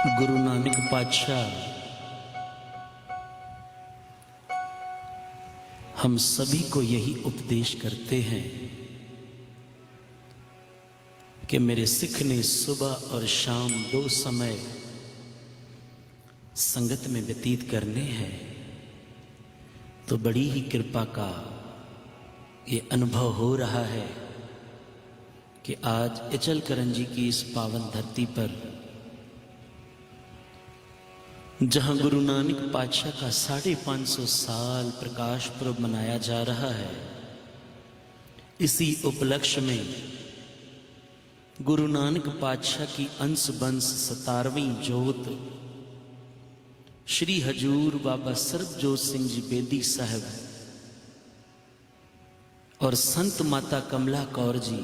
गुरु नानक पातशाह हम सभी को यही उपदेश करते हैं कि मेरे सिख ने सुबह और शाम दो समय संगत में व्यतीत करने हैं। तो बड़ी ही कृपा का ये अनुभव हो रहा है कि आज इचलकरंजी जी की इस पावन धरती पर जहां गुरु नानक पातशाह का 550 साल प्रकाश पर्व मनाया जा रहा है, इसी उपलक्ष्य में गुरु नानक पातशाह की अंश बंश 17वीं जोत श्री हजूर बाबा सरबजोत सिंह जी बेदी साहब और संत माता कमला कौर जी,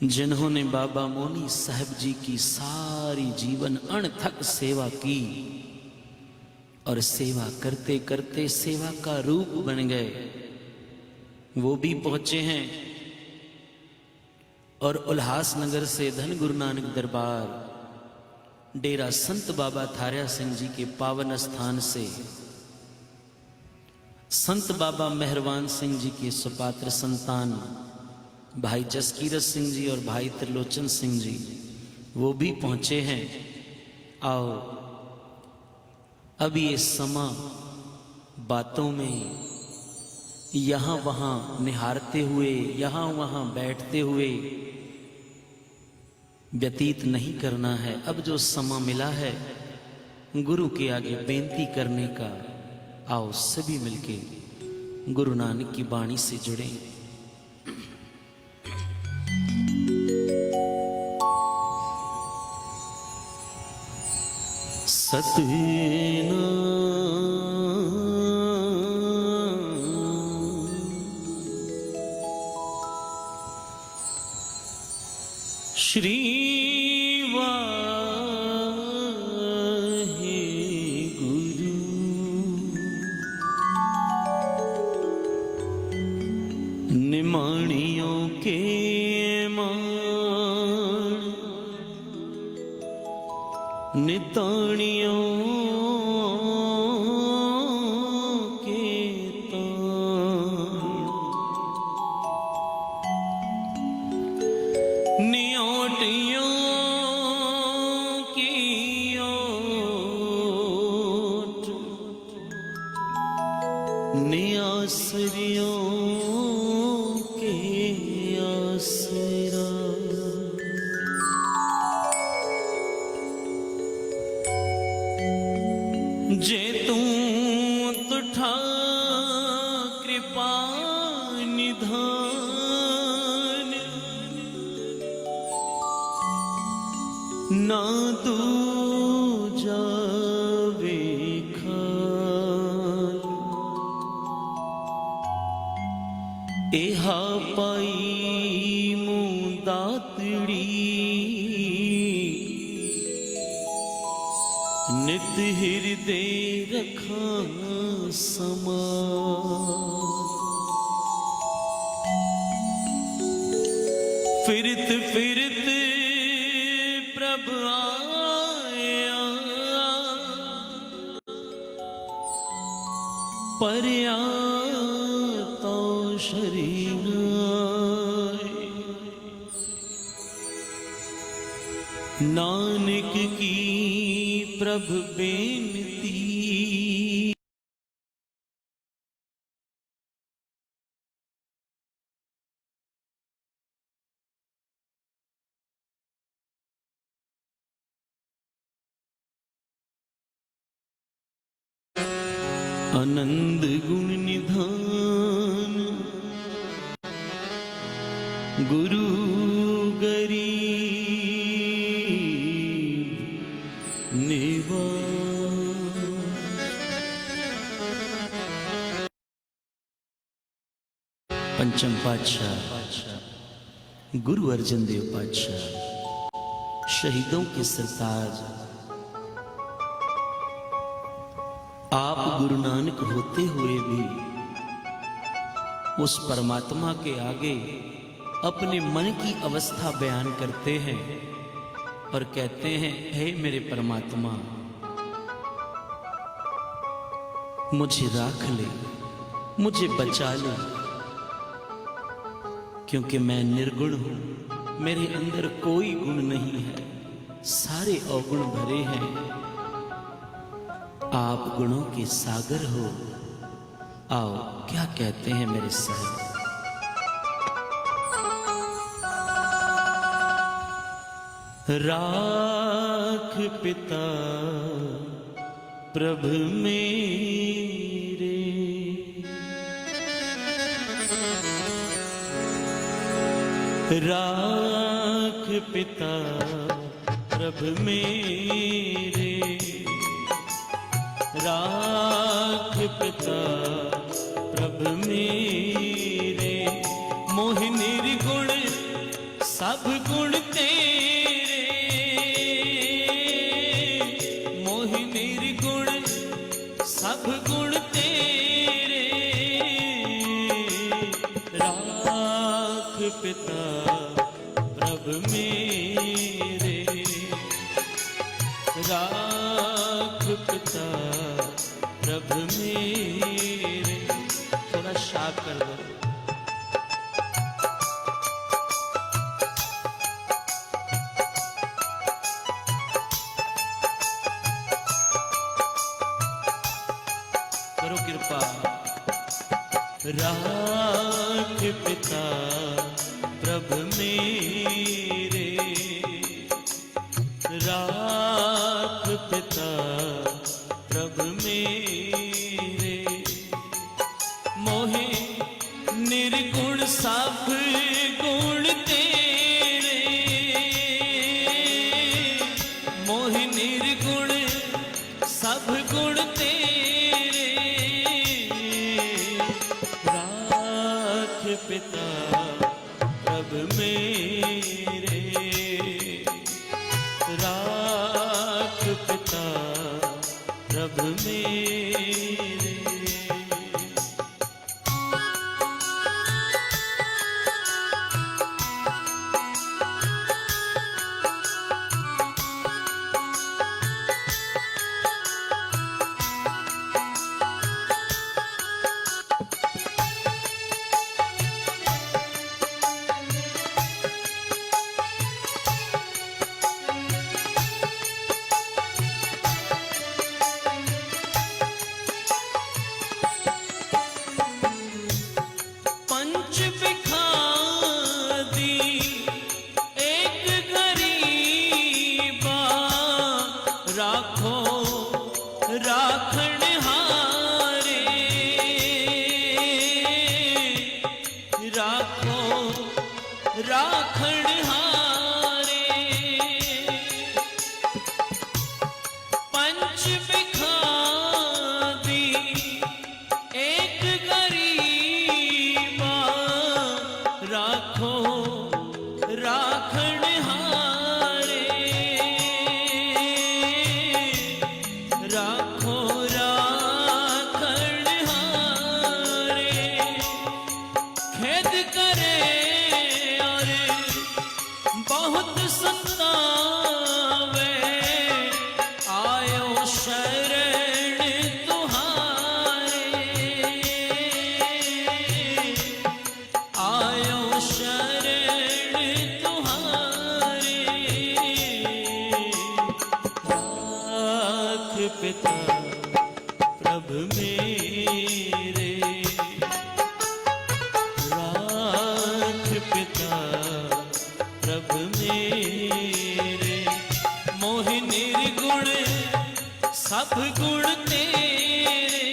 जिन्होंने बाबा मोनी साहब जी की सारी जीवन अणथक सेवा की और सेवा करते करते सेवा का रूप बन गए, वो भी पहुंचे हैं। और उल्हासनगर से धन गुरु नानक दरबार डेरा संत बाबा थारिया सिंह जी के पावन स्थान से संत बाबा मेहरबान सिंह जी के सुपात्र संतान भाई जसकीरत सिंह जी और भाई त्रिलोचन सिंह जी, वो भी पहुंचे हैं। आओ अब ये समा बातों में यहाँ वहाँ निहारते हुए, यहाँ वहाँ बैठते हुए व्यतीत नहीं करना है। अब जो समा मिला है गुरु के आगे बेनती करने का, आओ सभी मिलके गुरु नानक की वाणी से जुड़ें। सतनाम श्री वाहे गुरु निमाणियों के निताणियों के नियोटियों की ओट नियासरियों के आसरा। जे तू तुठा कृपा निधान ना दूजा वेखान, एहा पाई मुँह दातड़ी नित हृदय रखा समा। फिरत फिरत प्रभु आया परया तो शरीर नानक की प्रभु बेनती। आनंद गुण निधान गुरु गरीब पंचम पातशाह गुरु अर्जन देव पातशाह शहीदों के सरताज, आप गुरु नानक होते हुए भी उस परमात्मा के आगे अपने मन की अवस्था बयान करते हैं और कहते हैं, हे मेरे परमात्मा, मुझे राख ले, मुझे बचा ले, क्योंकि मैं निर्गुण हूं, मेरे अंदर कोई गुण नहीं है, सारे अवगुण भरे हैं। आप गुणों के सागर हो, आओ क्या कहते हैं मेरे साथ। राख पिता प्रभु मेरे, राख पिता प्रभु मेरे, राख पिता प्रभु मेरे, मोह निर्गुण सब गुण तेरे, मोह निर्गुण सब गुण तेरे, राख पिता प्रभु मेरे, राख पिता प्रभु मेरे। थोड़ा शाप कर दो। करो कृपा। राख पिता प्रभु मेरे, राख पिता प्रभु मेरे, मोहे निर्गुण सब गुण तेरे, मोहे निर्गुण सब गुण तेरे, राख पिता प्रभु मेरे, राख पिता प्रभु मेरे। राखण हारे, राखो राखण हारे, पंच बिखादी एक गरीबा, राखो राखण हारे, राखो राखण हारे, खेद करे और बहुत सतावे, आयो शरण तुम्हारे, आयो शरण तुम्हारे, राख पिता प्रभु मेरे, राख पिता प्रभु मेरे, मोह निर्गुण सब गुण तेरे,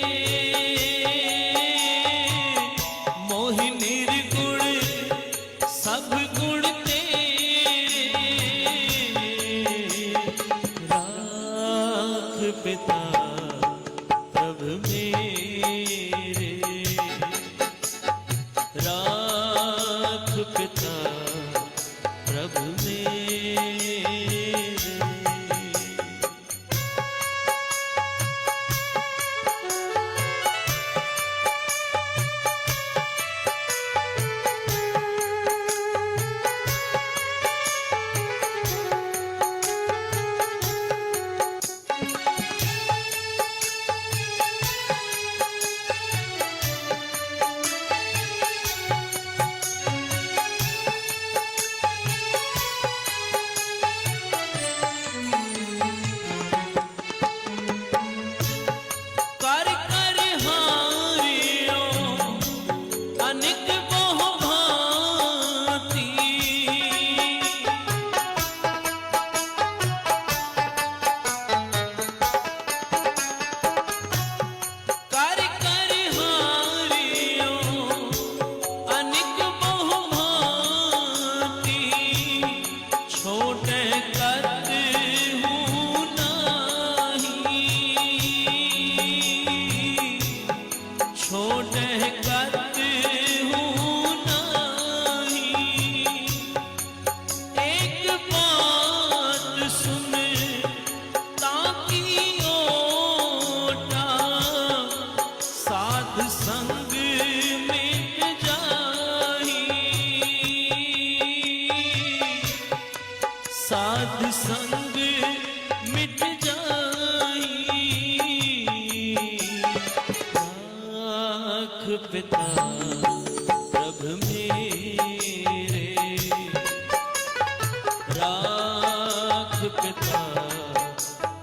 मोह निर्गुण सब गुण तेरे, राख पिता प्रभु मेरे, राख पिता प्रभु मेरे। संग मिट जाई, राख पिता प्रभ मेरे, राख पिता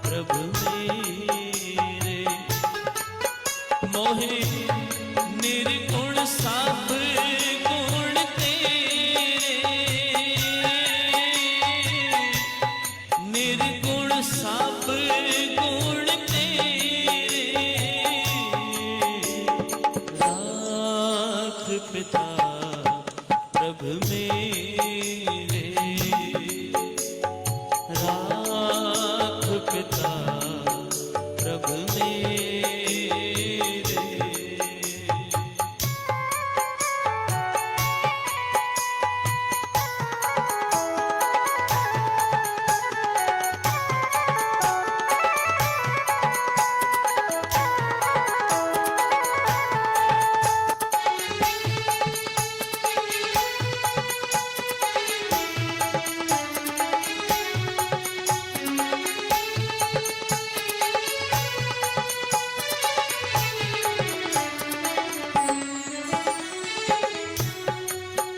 प्रभ मेरे, मोहे निर्गुण सब गुण तेरे, निर्गुण सब गुण तेरे, राख पिता प्रभ मेरे, राख पिता प्रभ मेरे।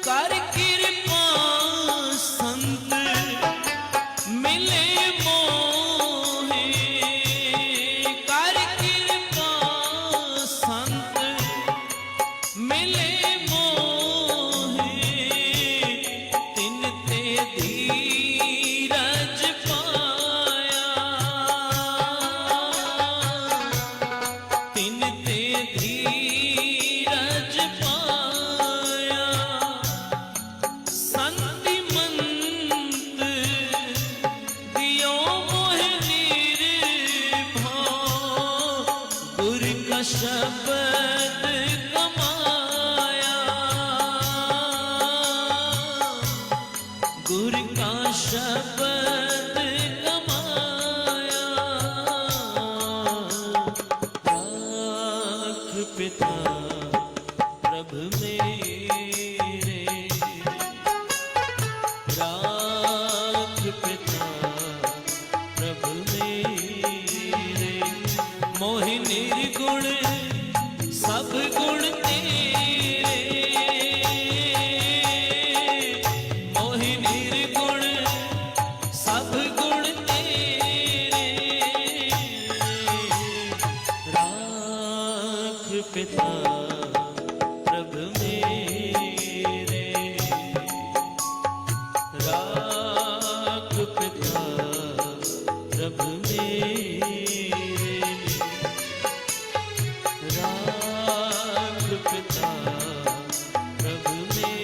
कर कृपा संत मिले मोहे, कर कृपा संत मिले मोहे, तिन ते धीरज पाया, तिन ते धीरज पाया, संति मंत दियो मोहि निर्भव, गुर का शब्द कमाया, गुर का शब्द कमाया, राख पिता प्रभ मेरे, राख पिता प्रभ मेरे, मोहि निर्गुण सब गुण तेरे, मोहि निर्गुण सब गुण तेरे, राख पिता प्रभ मेरे, राख पिता प्रभ मेरे, राख पिता प्रभ मेरे।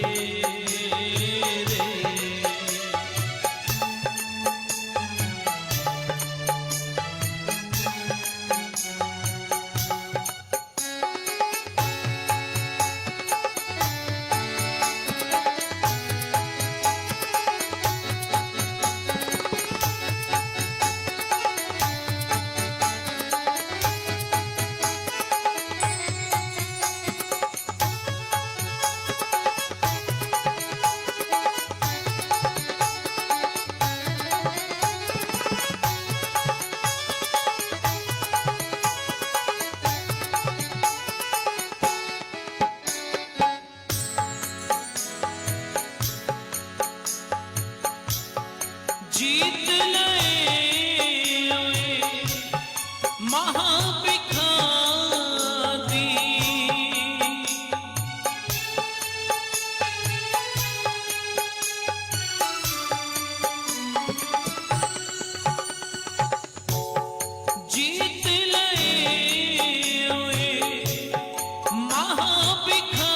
जीत लए महाभिखारी, जीत लए महाभिखारी,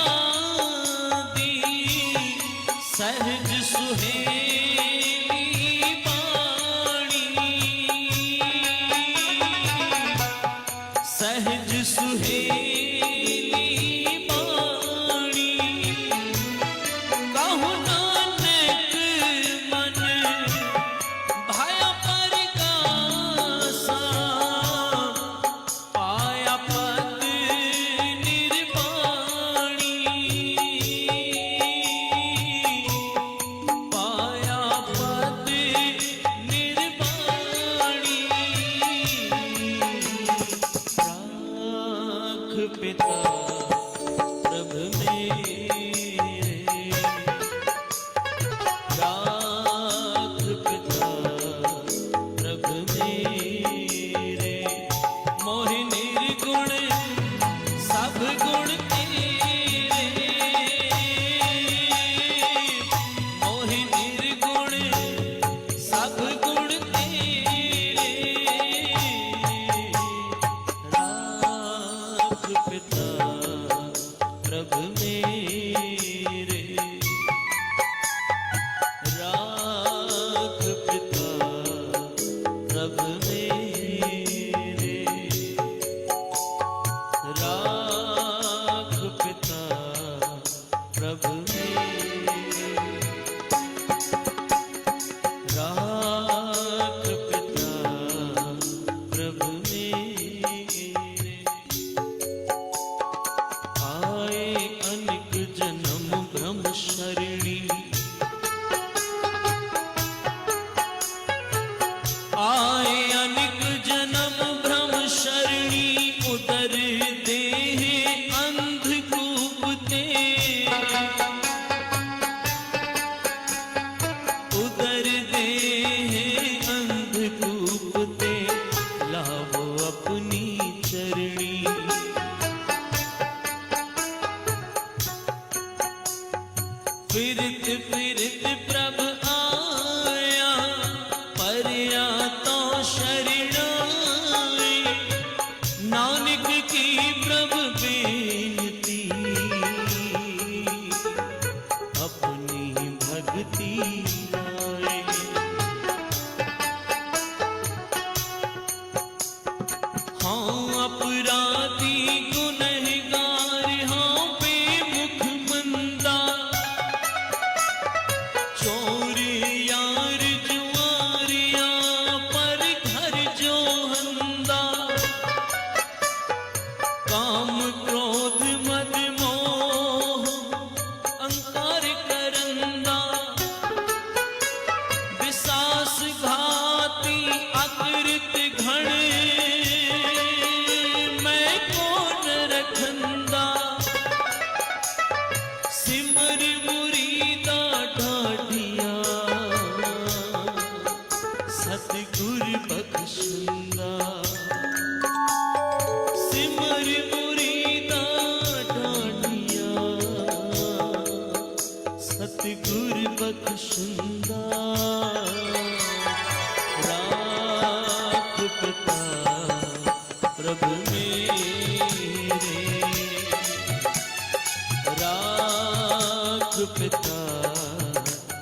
सहज सुहेली बानी, आए। हाँ अपराधी गुनहगार, हाँ बेमुख मंदा, चोर यार जुआरिया पर घर जो हंदा, काम क्रोध मद मोह अंकार करंदा, विसास घाती अकृत घण, मैं कौन रखंदा, सिमर मुरीदा ढाढिया, सतगुर बख्शंदा, सिमर मुरीदा ढाढिया, सतगुर बख्शंदा, राख पिता प्रभु मेरे, राख पिता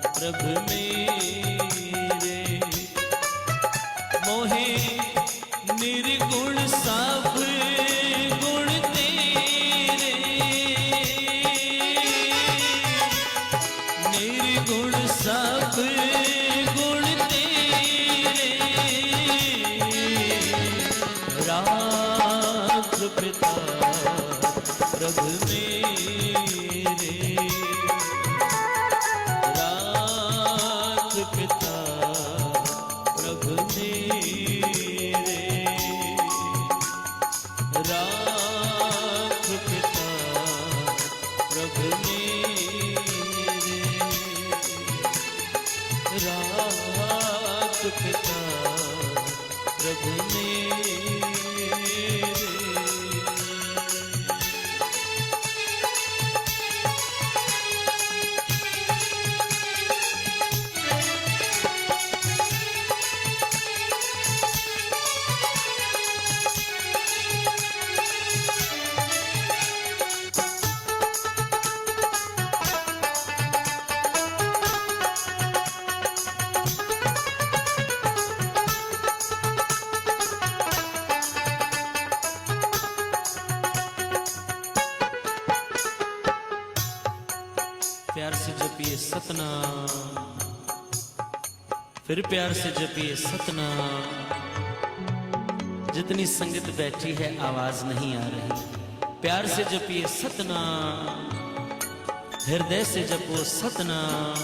प्रभु मेरे, मोहे निर्गुण सब गुण तेरे, निर्गुण सब गुण तेरे, राख पिता प्रभु मेरे, राख पिता प्रभु मेरे, राख पिता प्रभु मेरे, राख पिता प्रभु मेरे। प्यार से जपिए सतनाम, फिर प्यार से जपिए सतनाम। जितनी संगत बैठी है आवाज नहीं आ रही, प्यार से जपिए सतनाम, हृदय से जपो सतनाम।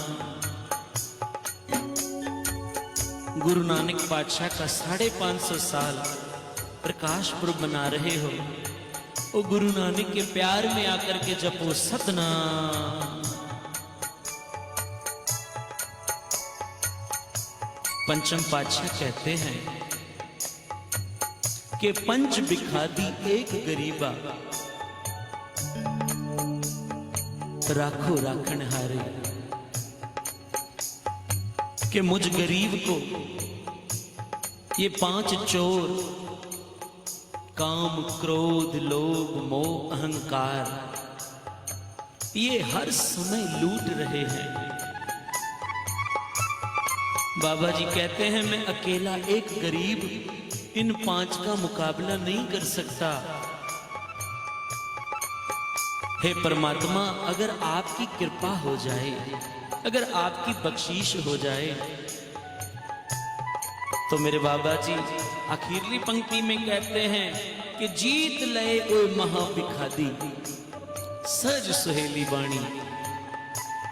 गुरु नानक पातशाह का 550 साल प्रकाश पुरब मना रहे हो, ओ गुरु नानक के प्यार में आकर के जपो सतनाम। पंचम पातशाह कहते हैं कि पंच बिखादी एक गरीबा, राखो राखण हारे, कि मुझ गरीब को ये 5 चोर काम क्रोध लोभ मोह अहंकार ये हर समय लूट रहे हैं। बाबा जी कहते हैं मैं अकेला एक गरीब इन 5 का मुकाबला नहीं कर सकता। हे परमात्मा, अगर आपकी कृपा हो जाए, अगर आपकी बख्शीश हो जाए, तो मेरे बाबा जी आखिरी पंक्ति में कहते हैं कि जीत ले ओ महाभिखादी सज सुहेली बाणी।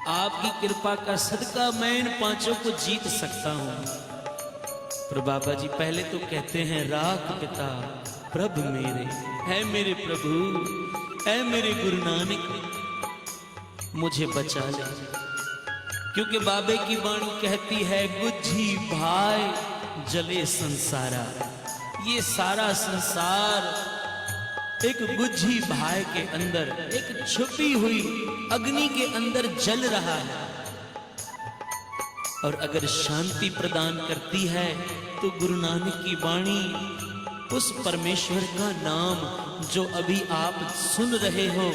आपकी कृपा का सदका मैं इन 5 को जीत सकता हूं। पर बाबा जी पहले तो कहते हैं राख पिता प्रभु मेरे, है मेरे प्रभु, है मेरे गुरु नानक, मुझे बचा ले। क्योंकि बाबे की वाणी कहती है गुज्जी भाई जले संसारा, ये सारा संसार एक गुज्जी भाई के अंदर, एक छुपी हुई अग्नि के अंदर जल रहा है। और अगर शांति प्रदान करती है तो गुरु नानक की वाणी उस परमेश्वर का नाम जो अभी आप सुन रहे हो,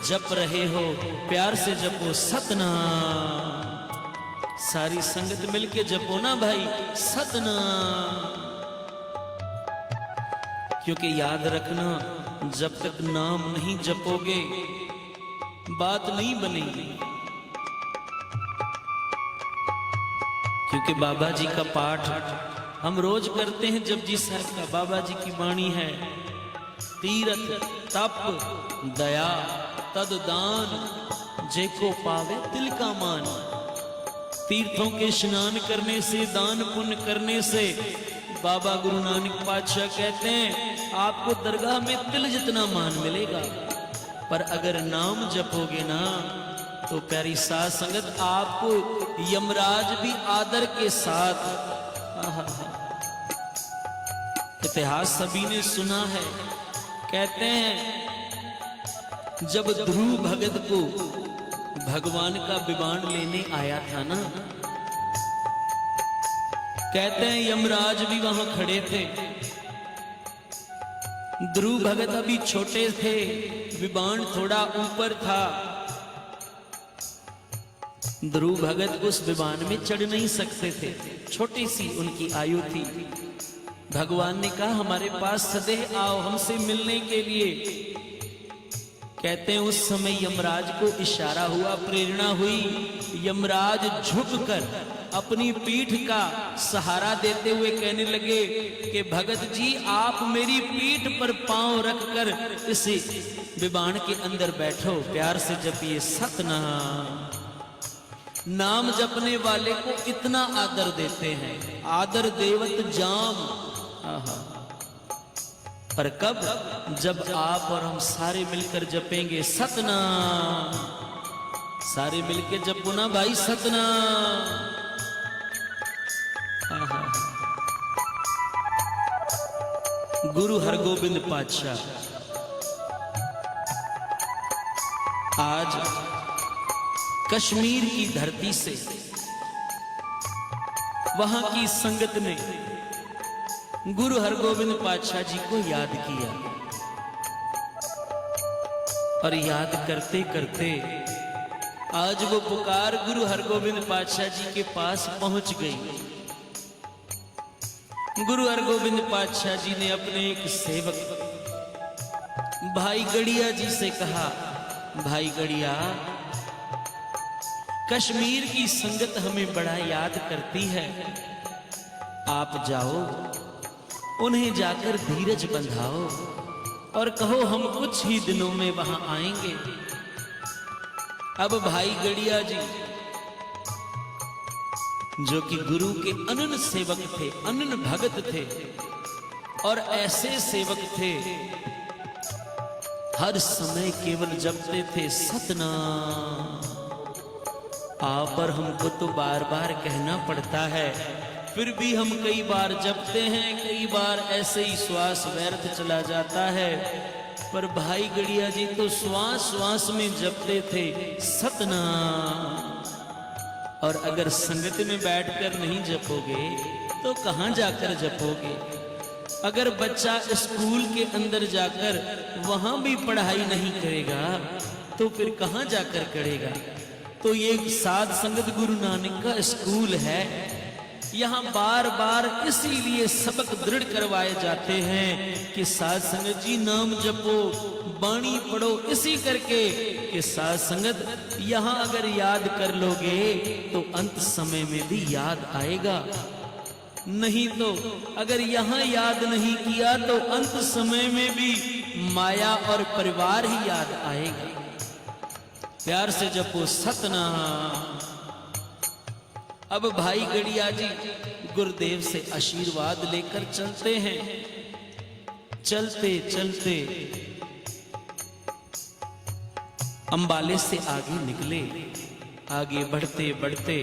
जप रहे हो, प्यार से जपो सतनाम सारी संगत मिलके जपो ना भाई सतनाम। क्योंकि याद रखना, जब तक नाम नहीं जपोगे बात नहीं बनेगी। क्योंकि बाबा जी का पाठ हम रोज करते हैं, जपजी साहब का। बाबा जी की वाणी है, तीरथ तप दया तद दान जेको पावे तिल का मान। तीर्थों के स्नान करने से, दान पुण्य करने से बाबा गुरु नानक पातशाह कहते हैं आपको दरगाह में तिल जितना मान मिलेगा। पर अगर नाम जपोगे ना तो प्यारी साध संगत आपको यमराज भी आदर के साथ, इतिहास सभी ने सुना है, कहते हैं जब ध्रुव भगत को भगवान का विमान लेने आया था ना, कहते हैं यमराज भी वहां खड़े थे। ध्रुव भगत अभी छोटे थे, विमान थोड़ा ऊपर था। ध्रुव भगत उस विमान में चढ़ नहीं सकते थे, छोटी सी उनकी आयु थी। भगवान ने कहा हमारे पास सदैव आओ हमसे मिलने के लिए। कहते हैं उस समय यमराज को इशारा हुआ, प्रेरणा हुई। यमराज झुककर अपनी पीठ का सहारा देते हुए कहने लगे कि भगत जी आप मेरी पीठ पर पांव रखकर इस विमान के अंदर बैठो, प्यार से जपिए सतनाम। नाम जपने वाले को इतना आदर देते हैं, आदर देवत जाम। पर कब? जब आप और हम सारे मिलकर जपेंगे सतनाम। सारे मिलकर जपो ना भाई सतनाम। गुरु हरगोविंद पातशाह आज कश्मीर की धरती से वहां की संगत ने गुरु हरगोविंद पातशाह जी को याद किया और याद करते करते आज वो पुकार गुरु हरगोविंद पातशाह जी के पास पहुंच गई। गुरु हरगोविंद पातशाह जी ने अपने एक सेवक भाई गड़िया जी से कहा, भाई गड़िया कश्मीर की संगत हमें बड़ा याद करती है, आप जाओ उन्हें जाकर धीरज बंधाओ और कहो हम कुछ ही दिनों में वहां आएंगे। अब भाई गड़िया जी जो कि गुरु के अनन्य सेवक थे, अनन्य भगत थे और ऐसे सेवक थे हर समय केवल जपते थे सतनाम। आप पर हमको तो बार बार कहना पड़ता है, फिर भी हम कई बार जपते हैं, कई बार ऐसे ही श्वास व्यर्थ चला जाता है। पर भाई गड़िया जी तो श्वास श्वास में जपते थे सतनाम। और अगर संगत में बैठकर नहीं जपोगे तो कहां जाकर जपोगे? अगर बच्चा स्कूल के अंदर जाकर वहां भी पढ़ाई नहीं करेगा तो फिर कहां जाकर करेगा? तो ये साध संगत गुरु नानक का स्कूल है। यहाँ बार बार इसीलिए सबक दृढ़ करवाए जाते हैं कि साध संगत जी नाम जपो, बाणी पढ़ो, इसी करके कि साध संगत यहाँ अगर याद कर लोगे तो अंत समय में भी याद आएगा, नहीं तो अगर यहाँ याद नहीं किया तो अंत समय में भी माया और परिवार ही याद आएगा। प्यार से जपो सतनाम। अब भाई गड़िया जी गुरुदेव से आशीर्वाद लेकर चलते हैं। चलते चलते अंबाले से आगे निकले, आगे बढ़ते बढ़ते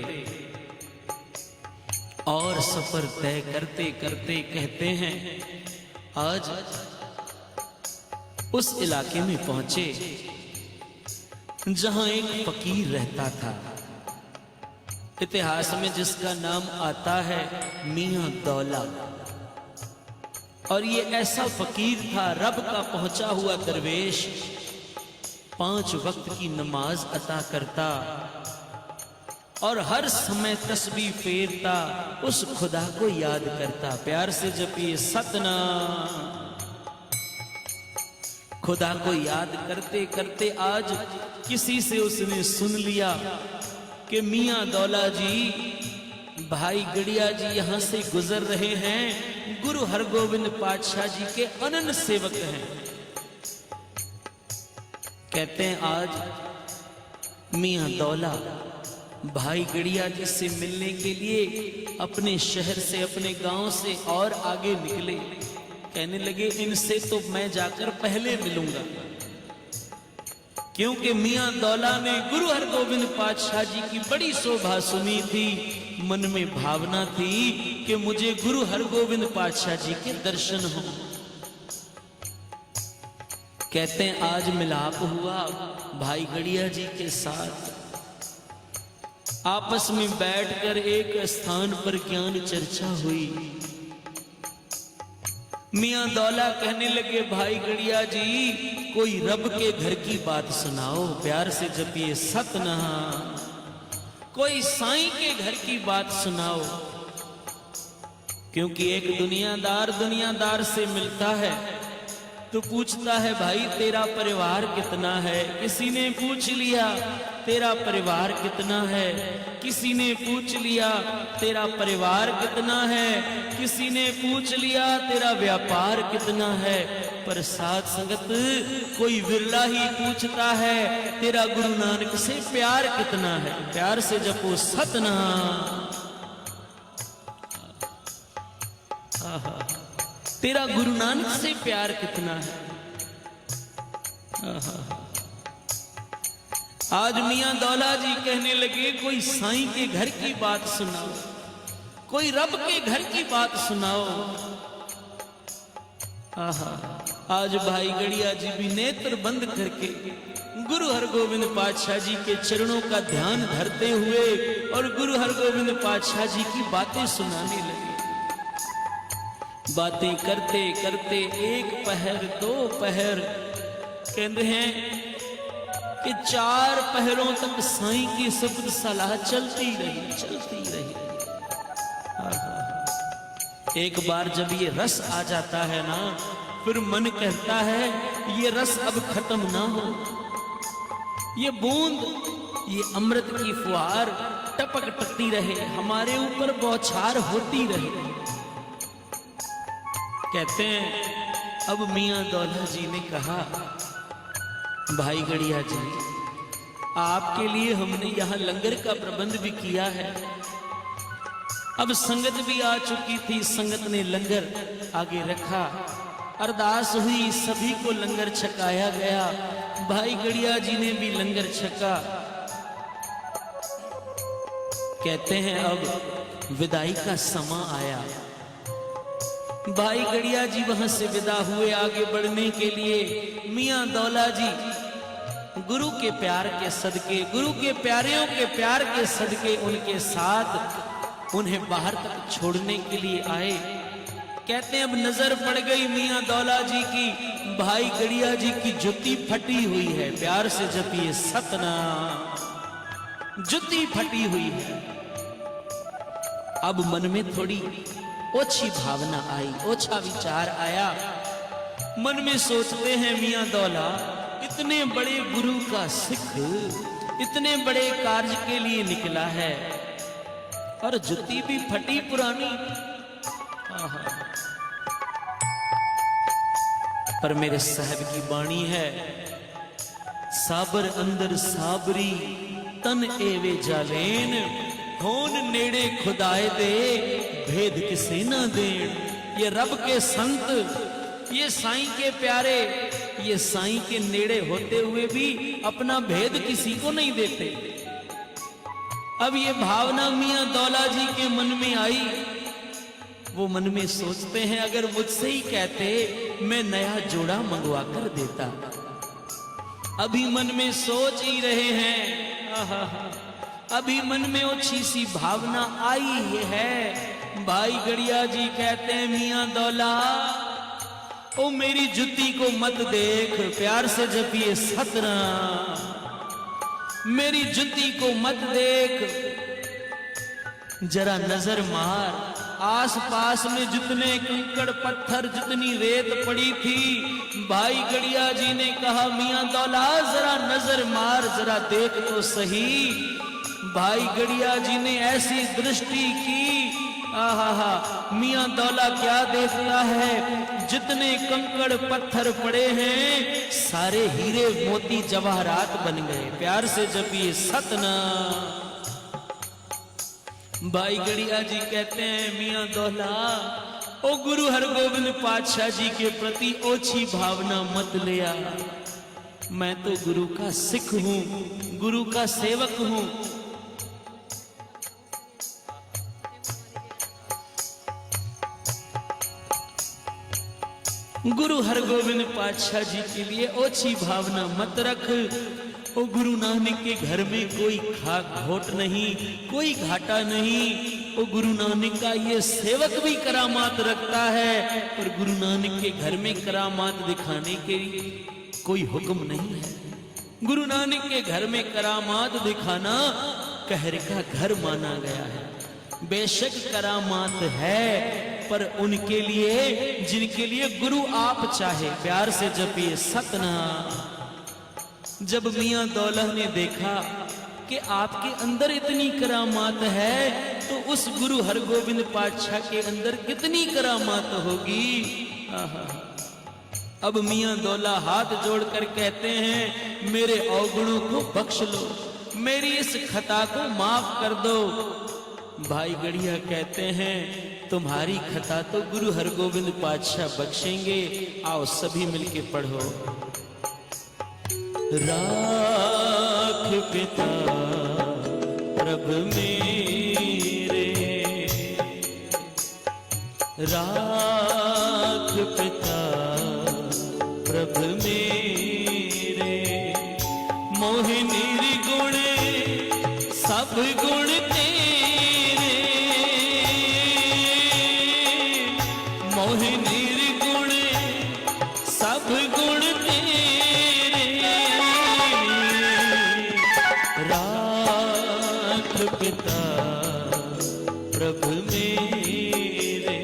और सफर तय करते करते कहते हैं आज उस इलाके में पहुंचे जहां एक फकीर रहता था, इतिहास में जिसका नाम आता है मियां दौला। और ये ऐसा फकीर था, रब का पहुंचा हुआ दरवेश, 5 वक्त की नमाज अता करता, और हर समय तस्बीह फेरता, उस खुदा को याद करता। प्यार से जपिए सतनाम। खुदा को याद करते करते आज किसी से उसने सुन लिया कि मियां दौला जी, भाई गड़िया जी यहां से गुजर रहे हैं, गुरु हरगोविंद पातशाह जी के अनन्य सेवक हैं। कहते हैं आज मियां दौला भाई गड़िया जी से मिलने के लिए अपने शहर से, अपने गांव से और आगे निकले। कहने लगे इनसे तो मैं जाकर पहले मिलूंगा, क्योंकि मियां दौला ने गुरु हरगोविंद पातशाह जी की बड़ी शोभा सुनी थी। मन में भावना थी कि मुझे गुरु हरगोविंद पातशाह जी के दर्शन हो। कहते हैं आज मिलाप हुआ भाई गड़िया जी के साथ। आपस में बैठकर एक स्थान पर ज्ञान चर्चा हुई। मियां दौला कहने लगे भाई गड़िया जी, कोई रब के घर की बात सुनाओ। प्यार से जपिए सतनाम। कोई साईं के घर की बात सुनाओ। क्योंकि एक दुनियादार से मिलता है तो पूछता है भाई तेरा परिवार कितना है। किसी ने पूछ लिया तेरा परिवार कितना है, किसी ने पूछ लिया तेरा परिवार कितना है, किसी ने पूछ लिया तेरा व्यापार कितना है। पर साथ संगत कोई विरला ही पूछता है तेरा गुरु नानक से प्यार कितना है। प्यार से जपो सतनाम। तेरा गुरु नानक से प्यार कितना है। आज मियां दौला जी कहने लगे कोई साईं के घर की बात सुनाओ, कोई रब के घर की बात सुनाओ। आज भाई गड़िया जी भी नेत्र बंद करके गुरु हरगोविंद पातशाह जी के चरणों का ध्यान धरते हुए और गुरु हरगोविंद पातशाह जी की बातें सुनाने लगे। बातें करते करते एक पहर, दो पहर, कहते हैं कि 4 पहरों तक साईं की शब्द सलाह चलती रही। एक बार जब ये रस आ जाता है ना, फिर मन कहता है ये रस अब खत्म ना हो। ये बूंद, ये अमृत की फुहार टपकती रहे, हमारे ऊपर बौछार होती रहे। कहते हैं अब मियां दौला जी ने कहा भाई गड़िया जी, आपके लिए हमने यहाँ लंगर का प्रबंध भी किया है। अब संगत भी आ चुकी थी, संगत ने लंगर आगे रखा, अरदास हुई, सभी को लंगर छकाया गया। भाई गड़िया जी ने भी लंगर छका। कहते हैं अब विदाई का समा आया। भाई गड़िया जी वहां से विदा हुए आगे बढ़ने के लिए। मियां दौला जी गुरु के प्यार के सदके, गुरु के प्यारियों के प्यार के सदके उनके साथ उन्हें बाहर तक छोड़ने के लिए आए। कहते हैं अब नजर पड़ गई मियां दौला जी की, भाई गड़िया जी की जुत्ती फटी हुई है। प्यार से जपिए सतनाम। जुत्ती फटी हुई है। अब मन में थोड़ी ओछी भावना आई, ओछा विचार आया। मन में सोचते हैं मियां दौला इतने बड़े गुरु का सिख इतने बड़े कार्य के लिए निकला है और जुत्ती भी फटी पुरानी। पर मेरे साहब की वाणी है, साबर अंदर साबरी तन एवे जालेन, होन नेड़े खुदाए दे भेद किसे ना देन। ये रब के संत, ये साईं के प्यारे, ये साईं के नेड़े होते हुए भी अपना भेद किसी को नहीं देते। अब ये भावना मियां दौला जी के मन में आई। वो मन में सोचते हैं अगर मुझसे ही कहते मैं नया जोड़ा मंगवा कर देता। अभी मन में सोच ही रहे हैं, अभी मन में ओछी सी भावना आई है। भाई गड़िया जी कहते हैं मियां दौला ओ मेरी जुत्ती को मत देख। प्यार से जपिए सतनाम। मेरी जुत्ती को मत देख, जरा नजर मार, आस पास में जितने कंकड़ पत्थर, जितनी रेत पड़ी थी, भाई गड़िया जी ने कहा मियां दौला जरा नजर मार, जरा देख तो सही। भाई गड़िया जी ने ऐसी दृष्टि की, आहा, मियां दौला क्या देखता है, जितने कंकड़ पत्थर पड़े हैं सारे हीरे मोती जवाहरात बन गए। प्यार से जपिए सतनाम। भाई गड़िया जी कहते हैं मियां दौला, ओ गुरु हरगोविंद पातशाह जी के प्रति ओछी भावना मत लिया, मैं तो गुरु का सिख हूं, गुरु का सेवक हूं। गुरु हरगोविंद पातशाह जी के लिए ओछी भावना मत रख। ओ गुरु नानक के घर में कोई खाक घोट नहीं, कोई घाटा नहीं। ओ गुरु नानक का ये सेवक भी करामात रखता है, और गुरु नानक के घर में करामात दिखाने के कोई हुक्म नहीं है। गुरु नानक के घर में करामात दिखाना कहर का घर माना गया है। बेशक करामात है, पर उनके लिए जिनके लिए गुरु आप चाहे। प्यार से जपिए सतनाम। जब मियां दौला ने देखा कि आपके अंदर इतनी करामात है, तो उस गुरु हरगोविंद पातशाह के अंदर कितनी करामात होगी। अब मियां दौला हाथ जोड़कर कहते हैं मेरे अवगुणों को बख्श लो, मेरी इस खता को माफ कर दो। भाई गड़िया कहते हैं तुम्हारी खता तो गुरु हरगोविंद पातशाह बख्शेंगे। आओ सभी मिलके पढ़ो। राख पिता प्रभ मेरे, राख पिता प्रभ मेरे, मोहि निर्गुण सब गुण तेरे, मोहि निर्गुण सब गुण तेरे, राख पिता प्रभ मेरे,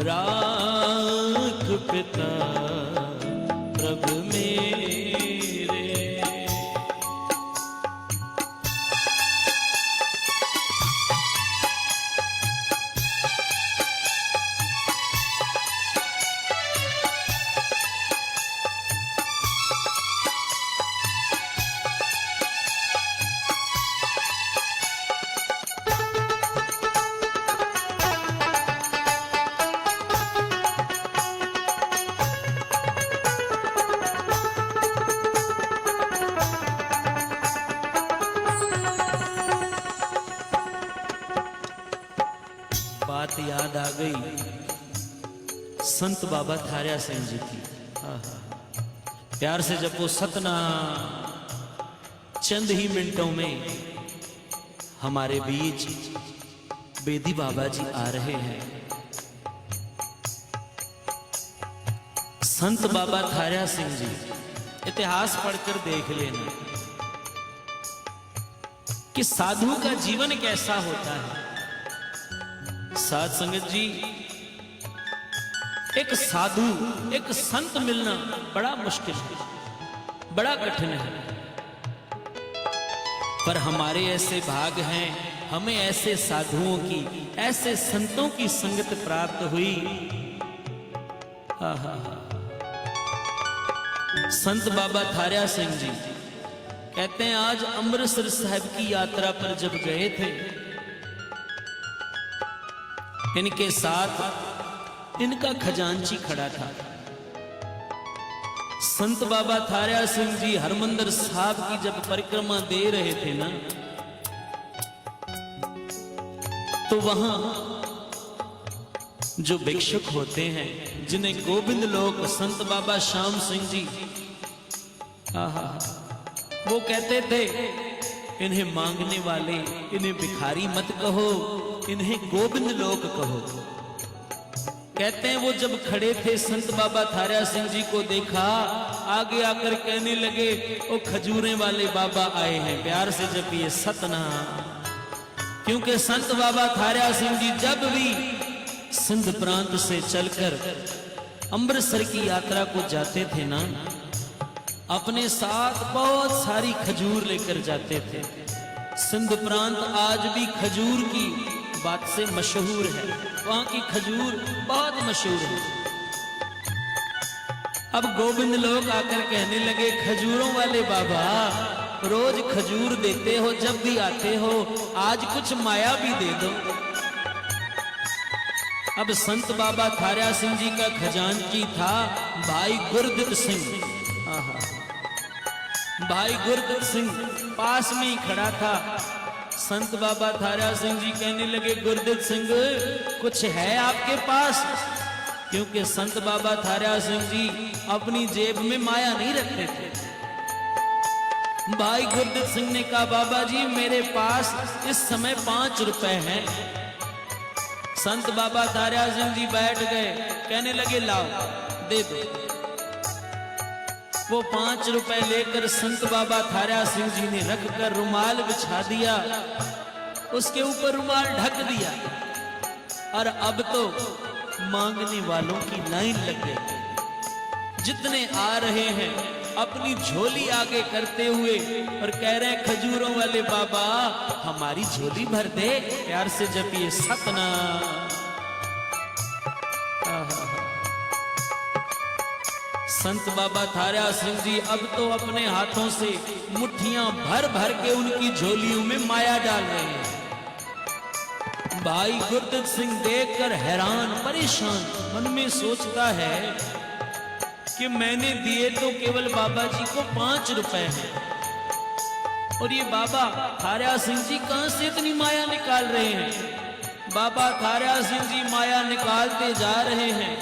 राख पिता प्रभ मेरे। बात याद आ गई संत बाबा थारिया सिंह जी की। प्यार से जपो सतनाम। चंद ही मिनटों में हमारे बीच बेदी बाबा जी आ रहे हैं। संत बाबा थारिया सिंह जी, इतिहास पढ़कर देख लेना कि साधु का जीवन कैसा होता है। साध संगत जी, एक साधु, एक संत मिलना बड़ा मुश्किल है, बड़ा कठिन है। पर हमारे ऐसे भाग हैं, हमें ऐसे साधुओं की, ऐसे संतों की संगत प्राप्त हुई। संत बाबा थारिया सिंह जी कहते हैं आज अमृतसर साहिब की यात्रा पर जब गए थे, इनके साथ इनका खजांची खड़ा था। संत बाबा थारिया सिंह जी हरमंदिर साहब की जब परिक्रमा दे रहे थे ना, तो वहां जो भिक्षुक होते हैं, जिन्हें गोविंद लोक संत बाबा श्याम सिंह जी, वो कहते थे इन्हें मांगने वाले, इन्हें भिखारी मत कहो, इन्हें गोविंद लोक कहो। कहते हैं वो जब खड़े थे, संत बाबा थारिया सिंह जी को देखा आगे आकर कहने लगे ओ खजूरें वाले बाबा आए हैं, प्यार से जपिए सतनाम। क्योंकि संत बाबा थारिया सिंह जी जब भी सिंध प्रांत से चलकर अमृतसर की यात्रा को जाते थे ना, अपने साथ बहुत सारी खजूर लेकर जाते थे। सिंध प्रांत आज भी खजूर की बात से मशहूर है, वहां की खजूर बहुत मशहूर है। अब गोविंद लोग आकर कहने लगे खजूरों वाले बाबा, रोज खजूर देते हो, जब भी आते हो आज कुछ माया भी दे दो। अब संत बाबा थारिया सिंह जी का खजांची था भाई गुरदित सिंह। भाई गुरदित सिंह पास में ही खड़ा था। संत बाबा थारिया सिंह जी कहने लगे गुरदित सिंह कुछ है आपके पास? क्योंकि संत बाबा थारिया सिंह जी अपनी जेब में माया नहीं रखते थे। भाई गुरदित सिंह ने कहा बाबा जी मेरे पास इस समय 5 रुपए हैं। संत बाबा थारिया सिंह जी बैठ गए, कहने लगे लाओ दे दो। वो 5 रुपए लेकर संत बाबा थारिया सिंह जी ने रखकर रुमाल बिछा दिया, उसके ऊपर रुमाल ढक दिया और अब तो मांगने वालों की लाइन लग गई। जितने आ रहे हैं अपनी झोली आगे करते हुए और कह रहे हैं खजूरों वाले बाबा हमारी झोली भर दे, प्यार से जपिए सतनाम। संत बाबा थारिया सिंह जी अब तो अपने हाथों से मुट्ठियां भर भर के उनकी झोलियों में माया डाल रहे हैं। भाई गुरदित सिंह देखकर हैरान परेशान, मन में सोचता है कि मैंने दिए तो केवल बाबा जी को 5 रुपए हैं और ये बाबा थारिया सिंह जी कहां से इतनी माया निकाल रहे हैं। बाबा थारिया सिंह जी माया निकालते जा रहे हैं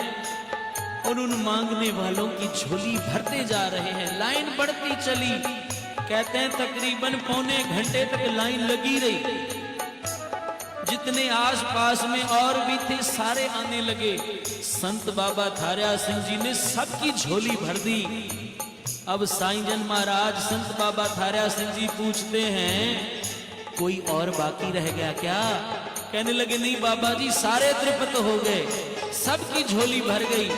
और उन मांगने वालों की झोली भरते जा रहे हैं। लाइन बढ़ती चली, कहते हैं तकरीबन पौने घंटे तक लाइन लगी रही। जितने आसपास में और भी थे सारे आने लगे। संत बाबा थारिया सिंह जी ने सबकी झोली भर दी। अब साईं जन महाराज संत बाबा थारिया सिंह जी पूछते हैं कोई और बाकी रह गया क्या? कहने लगे नहीं बाबा जी सारे तृप्त हो गए, सबकी झोली भर गई।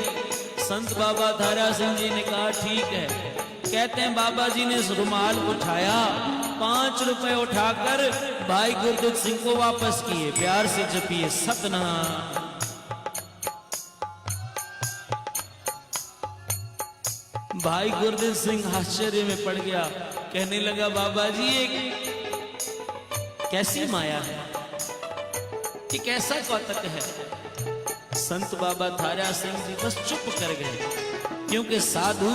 संत बाबा थारिया सिंह जी ने कहा ठीक है। कहते हैं बाबा जी ने रुमाल उठाया, 5 रुपए उठाकर भाई गुरदित सिंह को वापस किए, प्यार से जपिए सतनाम। भाई गुरदित सिंह आश्चर्य में पड़ गया, कहने लगा बाबा जी ये कैसी माया है, ये कैसा कौतक है? संत बाबा थारिया सिंह जी बस चुप कर गए, क्योंकि साधु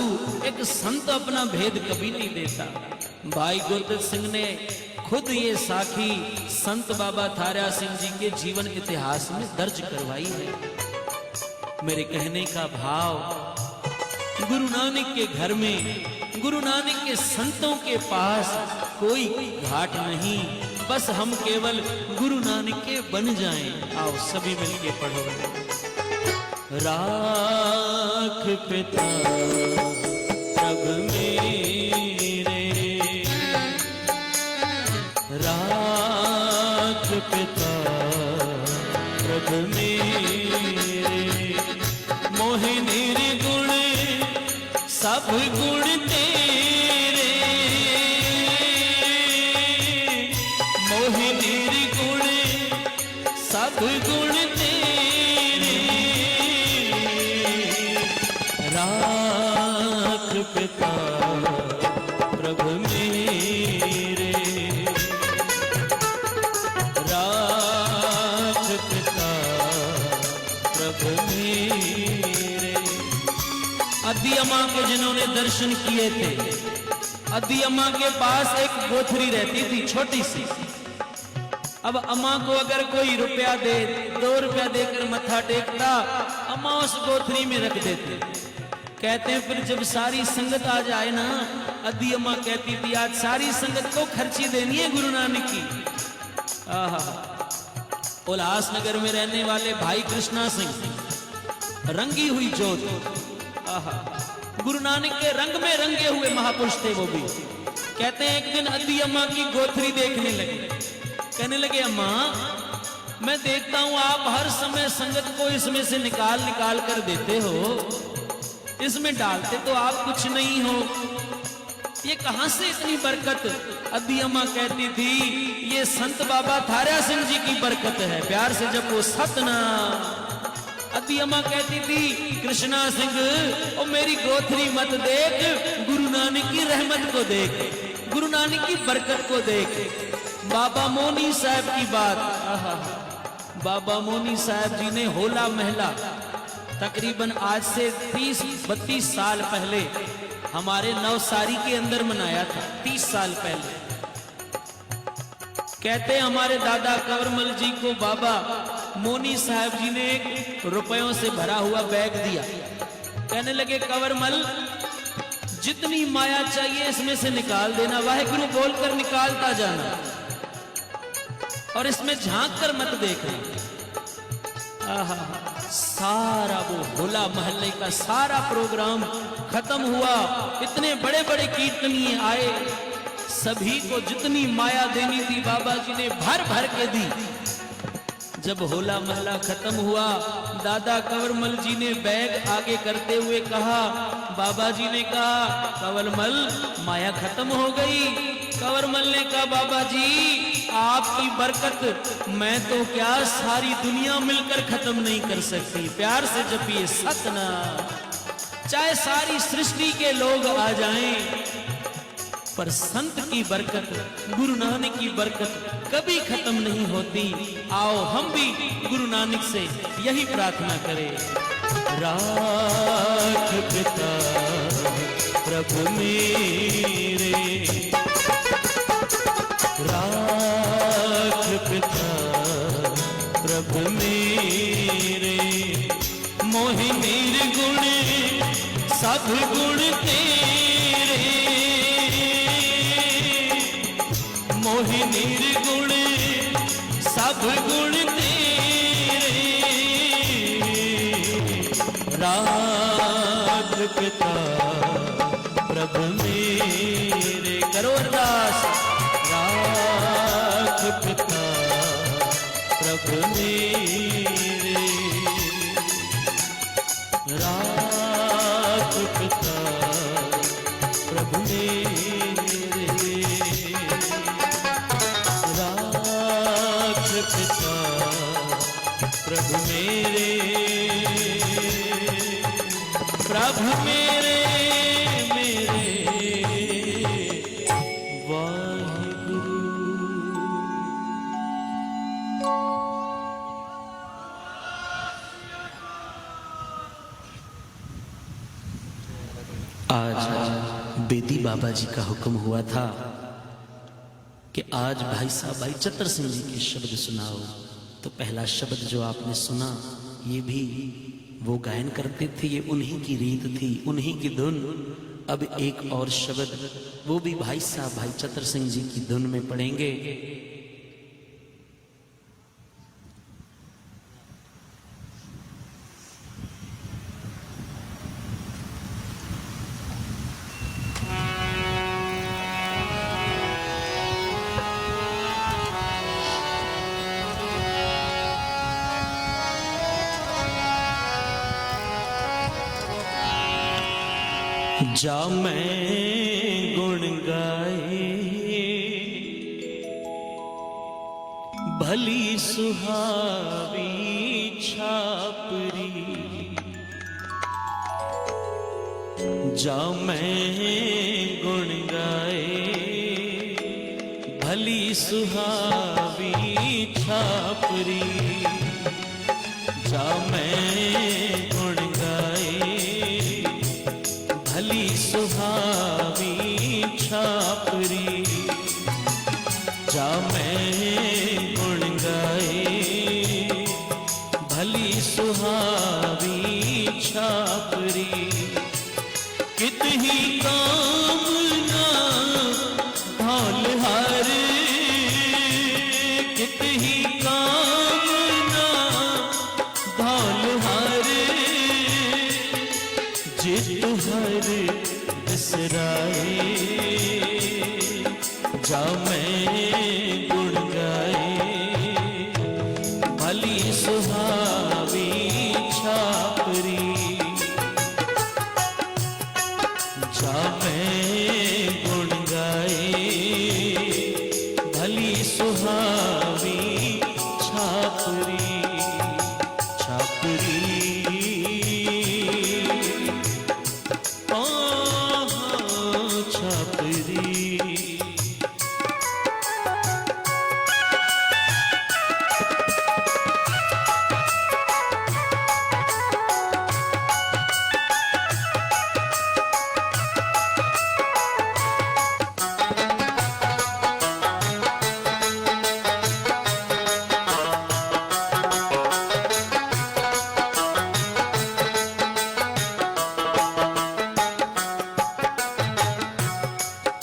एक संत अपना भेद कभी नहीं देता। भाई गुरदित सिंह ने खुद ये साखी संत बाबा थारिया सिंह जी के जीवन इतिहास में दर्ज करवाई है। मेरे कहने का भाव, गुरु नानक के घर में, गुरु नानक के संतों के पास कोई घाट नहीं, बस हम केवल गुरु नानक के बन जाएं। आओ सभी मिलके पढ़ो। राख पिता प्रभ मेरे, राख पिता प्रभ मेरे, मोहि निर्गुण सब गुण तेरे, मोहि निर्गुण सब गुण तेरे, राख पिता प्रभ मेरे, राख पिता प्रभ मेरे। अद्दी अम्मा के जिन्होंने दर्शन किए थे, अद्दी अम्मा के पास एक गोथरी रहती थी छोटी सी। अब अम्मा को अगर कोई रुपया दे, 2 रुपया देकर मत्था टेकता, अम्मा उस गोथरी में रख देते। कहते हैं फिर जब सारी संगत आ जाए ना, अद्दी अम्मा कहती थी आज सारी संगत को खर्ची देनी है गुरु नानक की। उल्लासनगर में रहने वाले भाई कृष्णा सिंह, रंगी हुई जोत, गुरु नानक के रंग में रंगे हुए महापुरुष थे वो भी। कहते हैं एक दिन अद्दी अम्मा की गोथरी देखने लगे, कहने लगे अम्मा मैं देखता हूं आप हर समय संगत को इसमें से निकाल निकाल कर देते हो, इसमें डालते तो आप कुछ नहीं हो, ये कहां से इतनी बरकत? अद्दी अम्मा कहती थी ये संत बाबा थारा सिंह जी की बरकत है, प्यार से जब वो सतनाम। अद्दी अम्मा कहती थी कृष्णा सिंह ओ मेरी गोथरी मत देख, गुरु नानक की रहमत को देख, गुरु नानक की बरकत को देख। बाबा मोनी साहब की बात, बाबा मोनी साहब जी ने होला महला तकरीबन आज से 30-32 साल पहले हमारे नवसारी के अंदर मनाया था। 30 साल पहले कहते हमारे दादा कंवरमल जी को बाबा मोनी साहब जी ने एक रुपयों से भरा हुआ बैग दिया, कहने लगे कंवरमल जितनी माया चाहिए इसमें से निकाल देना, वाहेगुरु बोलकर निकालता जाना और इसमें झांक कर मत देखना। आहा, सारा वो होला महल्ले का सारा प्रोग्राम खत्म हुआ, इतने बड़े बड़े कीर्तनीय आए, सभी को जितनी माया देनी थी बाबा जी ने भर भर के दी। जब होला महला खत्म हुआ दादा कंवरमल जी ने बैग आगे करते हुए कहा, बाबा जी ने कहा कंवरमल माया खत्म हो गई। कंवरमल ने कहा बाबा जी आपकी बरकत मैं तो क्या सारी दुनिया मिलकर खत्म नहीं कर सकती। प्यार से जपिए सतनाम। चाहे सारी सृष्टि के लोग आ जाएं पर संत की बरकत, गुरु नानक की बरकत कभी खत्म नहीं होती। आओ हम भी गुरु नानक से यही प्रार्थना करें। राख पिता प्रभु मेरे, राख पिता प्रभु मेरे, मोहि निर्गुण सब गुण तेरे, मोहि निर्गुण सब गुण तेरे, राख पिता प्रभु मेरे। करो अरदास। राख पिता प्रभु मेरे, राख पिता प्रभु मेरे, राख पिता प्रभु मेरे, प्रभु मेरे मेरे वाहिगुरु। आज बेदी बाबा जी का हुक्म हुआ था कि आज भाई साहब भाई चतर सिंह जी के शब्द सुनाओ। तो पहला शब्द जो आपने सुना ये भी वो गायन करते थे, ये उन्हीं की रीत थी, उन्हीं की धुन। अब एक और शब्द वो भी भाई साहब भाई चतर सिंह जी की धुन में पढ़ेंगे। जा मैं गुण गाए भली सुहावी छापरी, जा मैं गुण गाए भली सुहावी छापरी, जा मैं गुण गाए भली सुहावी छापरी, जा मैं गुण गाए भली सुहावी छापरी, कित ही कामना धौल हर, कित ही कामना धौल हर, सुहावी छापरी जा मैं गुण गाए भली सुहावी छापरी छापरी छापरी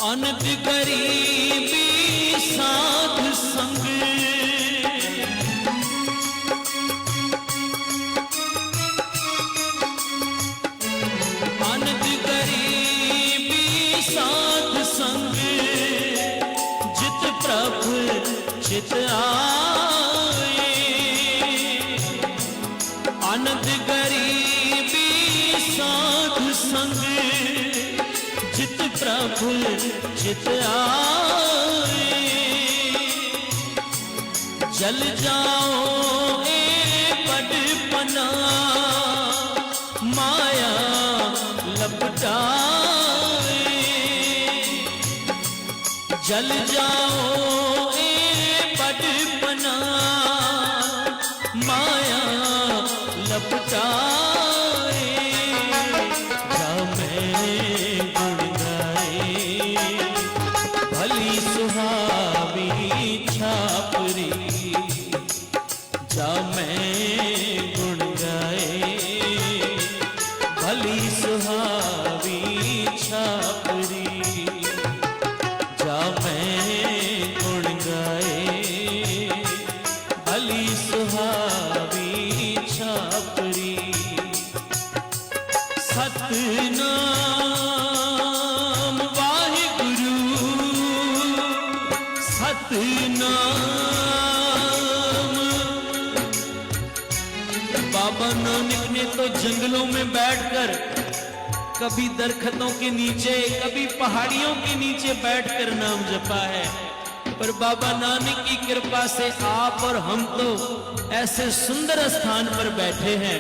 अनंत गरीबी साध संग अनंत गरीबी साध संग जित प्रभु चित आए अनंत गरीबी साध संग जित प्रभु चित आए जल जाओ ए बड़पना माया लपटाए जल जाओ ए बड़पना माया लपटाए जा मैं गुण भली सुहावी छापरी जा मैं गुण गाए भली सुहावी छापरी जा मैं गुण गाए भली सुहावी छापरी सतनाम सतनाम बाबा नानक ने तो जंगलों में बैठकर कभी दरख्तों के नीचे कभी पहाड़ियों के नीचे बैठकर नाम जपा है पर बाबा नानक की कृपा से आप और हम तो ऐसे सुंदर स्थान पर बैठे हैं।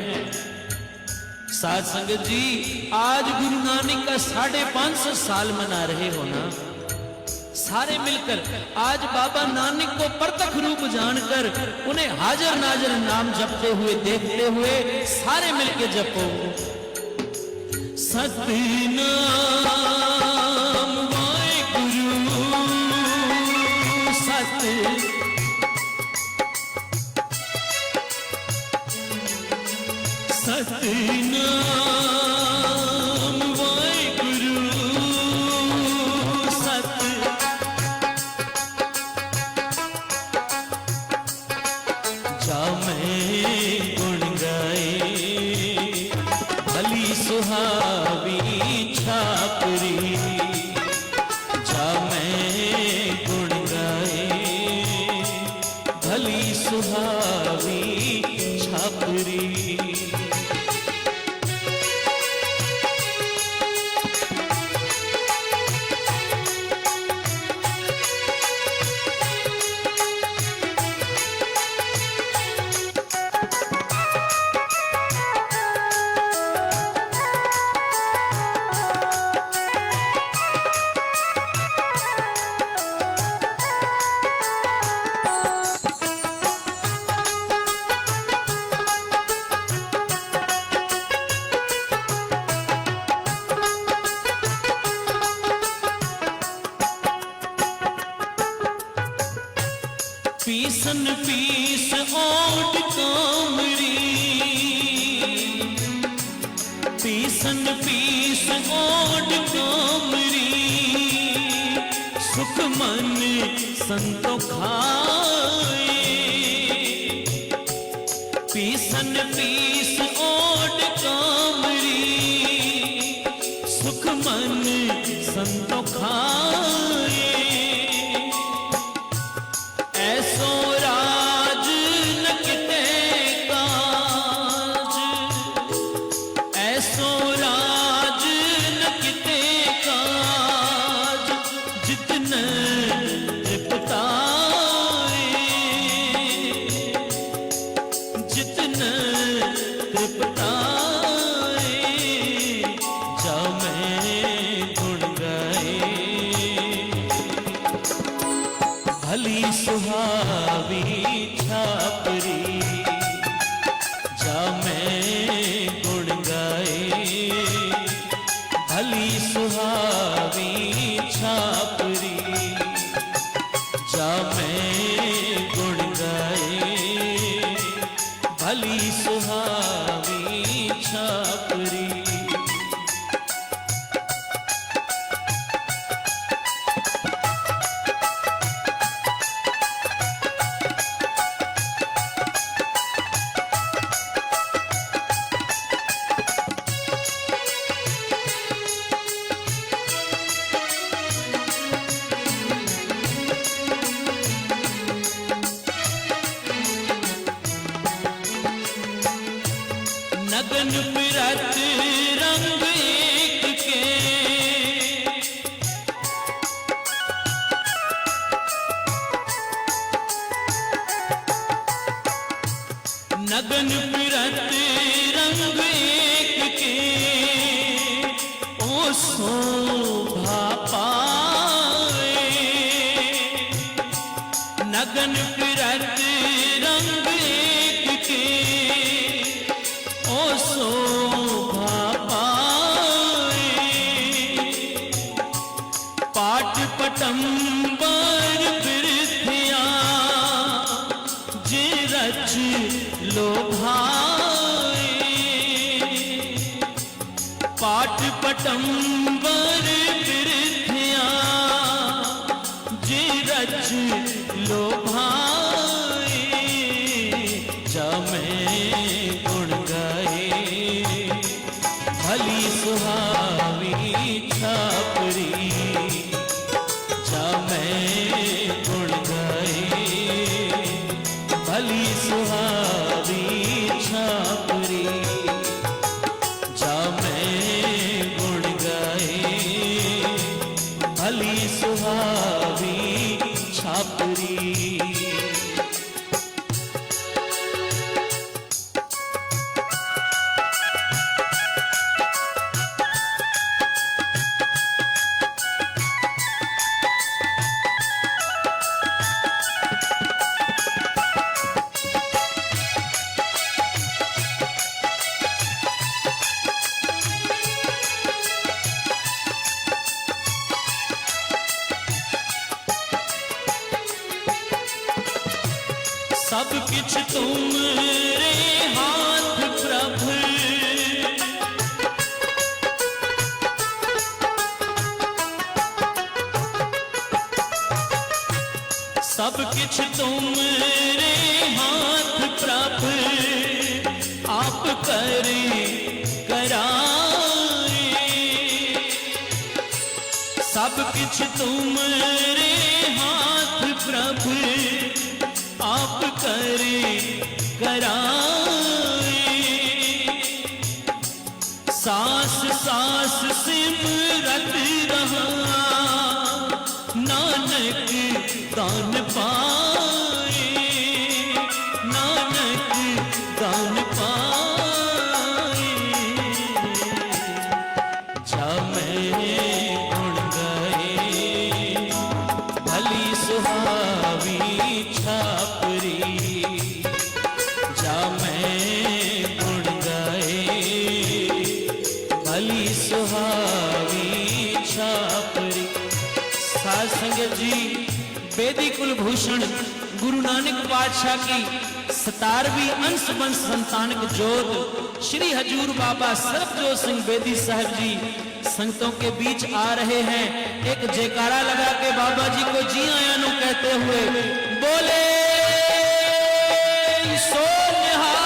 साध संगत जी आज गुरु नानक का 550 साल मना रहे हो ना सारे मिलकर आज बाबा नानक को प्रत्यक्ष रूप जानकर उन्हें हाजर नाजर नाम जपते हुए देखते हुए सारे मिलकर जपो सतनाम वाहेगुरु सत सतनाम सुहावी छापरी जा मैं गुण गाए भली सुहावी छापरी पीसन पीस ओट कामरी पीसन पीस ओट कामरी सुख मन संतो खाए पीसन पीस ओट कामरी सुख मन संतो खाए ऐसो राज न किते भली सुहावी छापरी। नगन फिरत रंग एक के, नगन फिरत रंग एक के, ओ शोभा पाए। नगन फिरत रंग एक के, ओ शोभा पाए। पाट पटंबर बिरथिया जे रच लोभाए। पाट पटंबर बिरथिया जे रच लोभाए। जा मैं गुण गाए भली सुहावी छापरी। जा मैं गुण गाए भली सुहावी छापरी। जा मैं गुण गाए भली सुहावी छापरी। सब किछ तुमरे हाथ प्रभु, सब किछ तुमरे हाथ प्रभु। आप करे कराए, सब किछ तुमरे हाथ प्रभु। आप करे कराए, सास सास सिमरत रहा। नानक दान पाए, नानक दान पाए। जा मैं गुण गाए भली सुहावी छापरी। जा मैं गुण गाए भली सुहावी छापरी। साध संगत जी, बेदी कुलभूषण गुरु नानक पातशाह की 17वीं अंश वंश संतानक जोत श्री हजूर बाबा सरबजोत सिंह बेदी साहब जी संगतों के बीच आ रहे हैं। एक जयकारा लगा के बाबा जी को जी आयां नु कहते हुए बोले सो निहाल।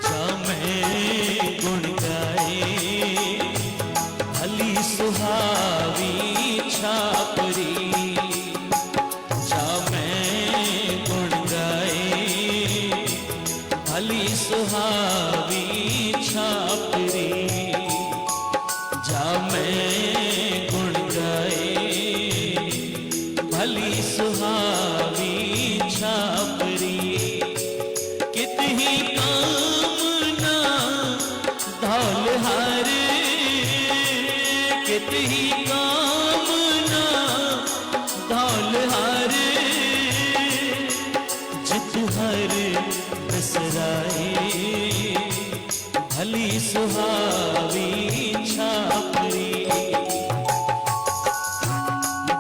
जा मैं गुण गाए भली सुहावी छापरी। जा मैं गुण गाए भली सुहावी छापरी। जा मैं गुण गाए भली सुहावी छापरी। कितही कामना धौल हर, कितही कामना धौल हर। जित हर बसराए सुहावी छापरी,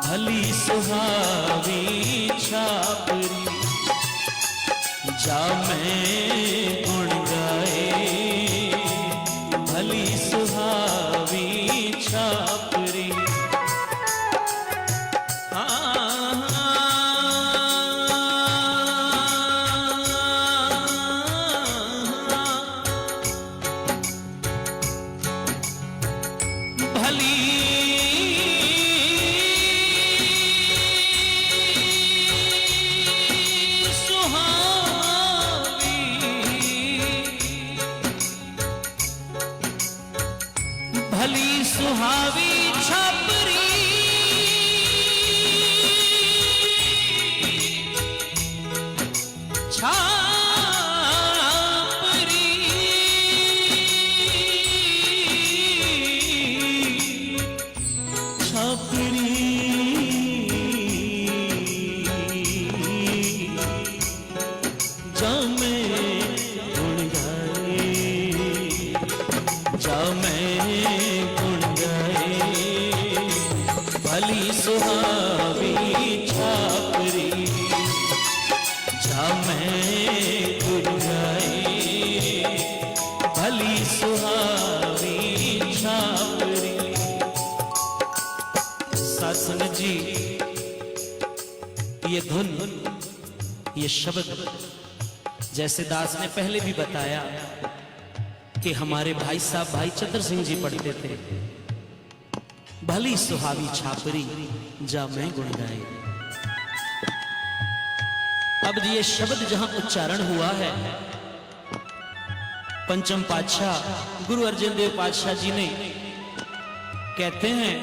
भली सुहावी छापरी, जा मैं गुण गाए, भली सुहावी छापरी। भली सुहावी छापरी, छापरी, छापरी, जा मैं गुण गाए, जा मैं गुण गाए, भली सुहावी छापरी, जा मैं गुण गाए, भली सुहावी छापरी। साथ संगत जी, ये धुन, ये शब्द जैसे दास ने पहले भी बताया कि हमारे भाई साहब भाई चतर सिंह जी पढ़ते थे, भली सुहावी छापरी, जा मैं गुण गाए। अब ये शब्द जहां उच्चारण हुआ है, पंचम पातशाह गुरु अर्जन देव पातशाह जी ने कहते हैं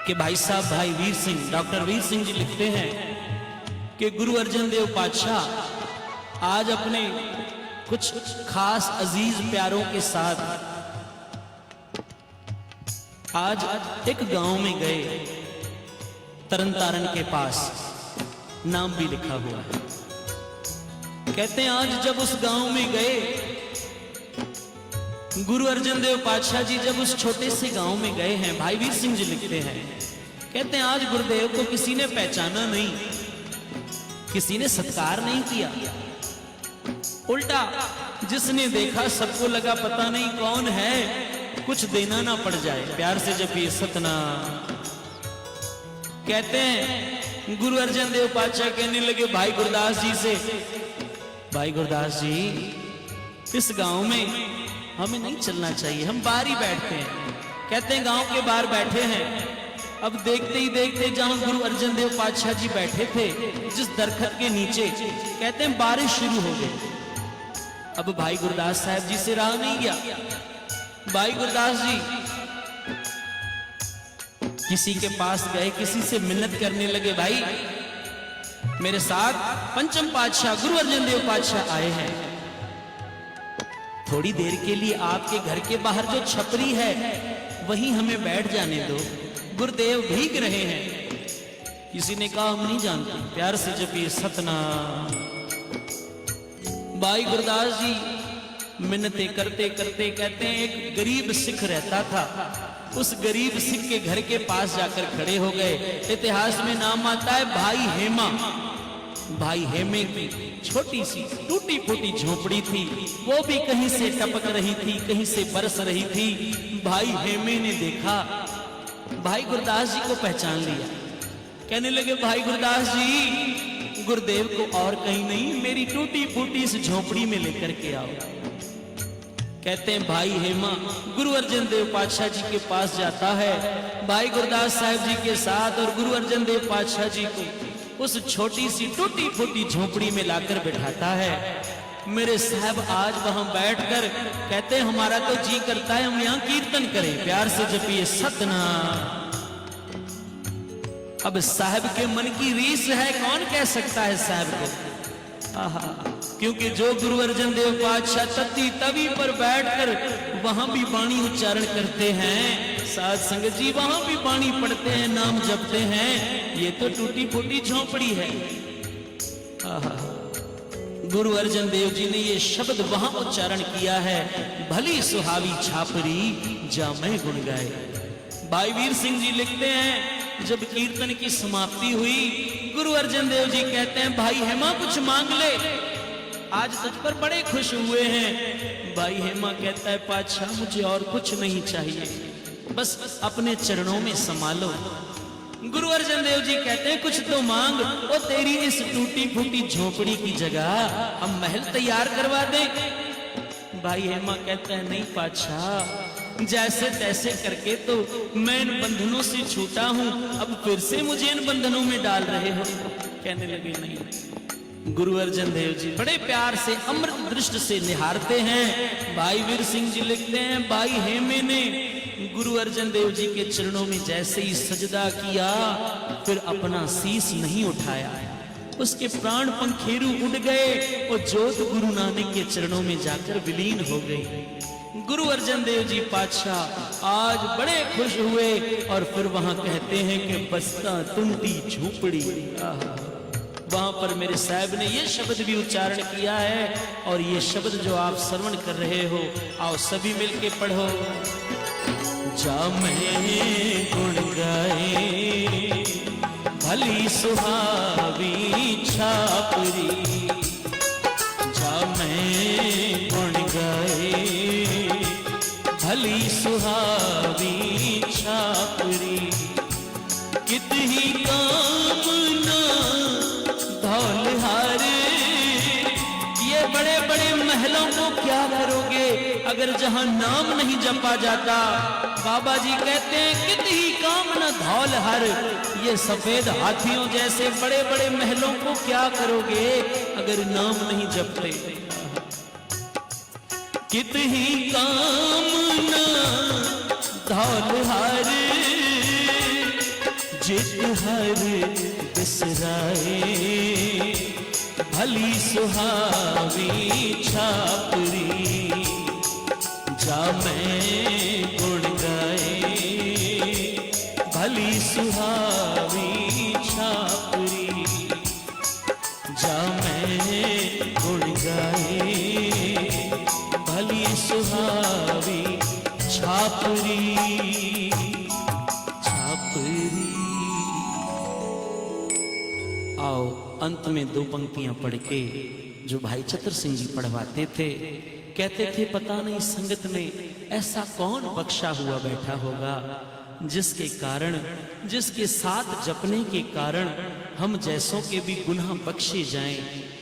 कि भाई साहब भाई वीर सिंह, डॉक्टर वीर सिंह जी लिखते हैं कि गुरु अर्जन देव पातशाह आज अपने कुछ खास अजीज प्यारों के साथ आज एक गांव में गए, तरनतारन के पास, नाम भी लिखा हुआ है। कहते हैं आज जब उस गांव में गए, गुरु अर्जन देव पातशाह जी जब उस छोटे से गांव में गए हैं, भाई वीर सिंह जी लिखते हैं, कहते हैं आज गुरुदेव को किसी ने पहचाना नहीं, किसी ने सत्कार नहीं किया, उल्टा जिसने देखा सबको लगा पता नहीं कौन है, कुछ देना ना पड़ जाए, प्यार से जब ये सतनाम। कहते हैं गुरु अर्जन देव पातशाह कहने लगे भाई गुरदास जी से, भाई गुरदास जी इस गांव में हमें नहीं चलना चाहिए, हम बाहर ही बैठते हैं। कहते हैं गांव के बाहर बैठे हैं, अब देखते ही देखते जहां गुरु अर्जन देव पातशाह जी बैठे थे, जिस दरखत के नीचे, कहते हैं बारिश शुरू हो गई। अब भाई गुरदास साहब जी से रहा नहीं गया, भाई गुरदास जी किसी के पास गए, किसी से मिन्नत करने लगे, भाई मेरे साथ पंचम पातशाह गुरु अर्जन देव पातशाह आए हैं, थोड़ी देर के लिए आपके घर के बाहर जो छपरी है वहीं हमें बैठ जाने दो, गुरुदेव भीग रहे हैं। किसी ने कहा हम नहीं जानते, प्यार से जपिए सतनाम। भाई गुरदास जी मिन्नतें करते करते कहते हैं एक गरीब सिख रहता था, उस गरीब सिख के घर के पास जाकर खड़े हो गए। इतिहास में नाम आता है भाई हेमा। भाई हेमे की छोटी सी टूटी फूटी झोपड़ी थी, वो भी कहीं से टपक रही थी, कहीं से बरस रही थी। भाई हेमे ने देखा, भाई गुरदास जी को पहचान लिया, कहने लगे भाई गुरदास जी गुरुदेव को और कहीं नहीं, मेरी टूटी फूटी इस झोपड़ी में लेकर के आओ। कहते हैं भाई हेमा गुरु अर्जन देव पातशाह जी के पास जाता है, भाई गुरदास साहब जी के साथ, और गुरु अर्जन देव पातशाह जी को उस छोटी सी टूटी फूटी झोपड़ी में लाकर बिठाता है। मेरे साहब आज वहां बैठकर कहते हैं हमारा तो जी करता है हम यहां कीर्तन करें, प्यार से जपिए सतनाम। अब साहब के मन की रीस है, कौन कह सकता है साहब को, आहा, क्योंकि जो गुरु अर्जन देव पातशाह तत्ती तवी पर बैठकर वहां भी वाणी उच्चारण करते हैं, साध संगत जी वहां भी वाणी पढ़ते हैं, नाम जपते हैं, ये तो टूटी फूटी झोपड़ी है। आहा, गुरु अर्जन देव जी ने ये शब्द वहां उच्चारण किया है, भली सुहावी छापरी जा मैं गुण गाए। भाई वीर सिंह जी लिखते हैं, जब कीर्तन की समाप्ति हुई, गुरु अर्जन देव जी कहते हैं, भाई हेमा कुछ मांग ले, आज तुझ पर बड़े खुश हुए हैं। भाई हेमा कहता है, पातशाह मुझे और कुछ नहीं चाहिए, बस अपने चरणों में समा लो। गुरु अर्जन देव जी कहते हैं, कुछ तो मांग, और तेरी इस टूटी फूटी झोपड़ी की जगह हम महल तैयार करवा दें। भाई हेमा कहता है, नहीं पातशाह, जैसे तैसे करके तो मैं इन बंधनों से छूटा हूं, अब फिर से मुझे इन बंधनों में डाल रहे हो। कहने लगे, नहीं। गुरु अर्जन देव जी बड़े प्यार से अमृत दृष्टि से निहारते हैं। भाई वीर सिंह जी लिखते हैं, भाई हेमे ने गुरु अर्जन देव जी के चरणों में जैसे ही सजदा किया, फिर अपना शीश नहीं उठाया, उसके प्राण पंखेरु उड़ गए और जोत गुरु नानक के चरणों में जाकर विलीन हो गई। गुरु अर्जन देव जी पातशाह आज बड़े खुश हुए, और फिर वहां कहते हैं कि बसता टूटी झोपड़ी। वहां पर मेरे साहब ने ये शब्द भी उच्चारण किया है, और ये शब्द जो आप श्रवण कर रहे हो, आओ सभी मिलके पढ़ो। जा मैं गुण गाए भली सुहावी छापरी, जा मैं गुण गाए भली सुहावी छापरी, कितनी कामना धौल हारे। ये बड़े बड़े महलों को क्या करोगे अगर जहां नाम नहीं जपा जाता। बाबा जी कहते हैं, कितनी कामना धौल हर, ये सफेद हाथियों जैसे बड़े बड़े महलों को क्या करोगे अगर नाम नहीं जपते। कितनी कामना धौल हर, जित हर बिसराए, भली सुहावी छापरी, जा मैं गुण गाए भली सुहावी छापरी, जा मैं गुण गाए भली सुहावी छापरी। छापरी। आओ अंत में दो पंक्तियां पढ़ के जो भाई चतर सिंह जी पढ़वाते थे, कहते थे, पता नहीं संगत में ऐसा कौन बख्शा हुआ बैठा होगा जिसके कारण, जिसके साथ जपने के कारण हम जैसों के भी गुनाह बख्शे जाएं।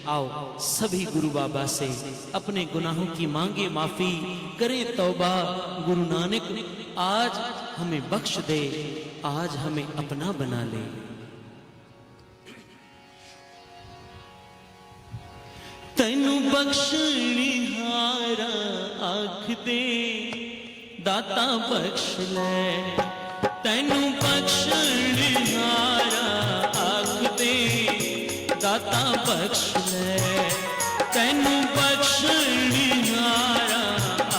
आओ सभी गुरु बाबा से अपने गुनाहों की मांगे माफी, करें तौबा। गुरु नानक आज हमें बख्श दे, आज हमें अपना बना ले। तैनू बख्शनिहारा आख दे, दाता बख्श ले। तैनू बख्शनिहारा आख दे, दाता बख्श ले। तैनू बख्शनिहारा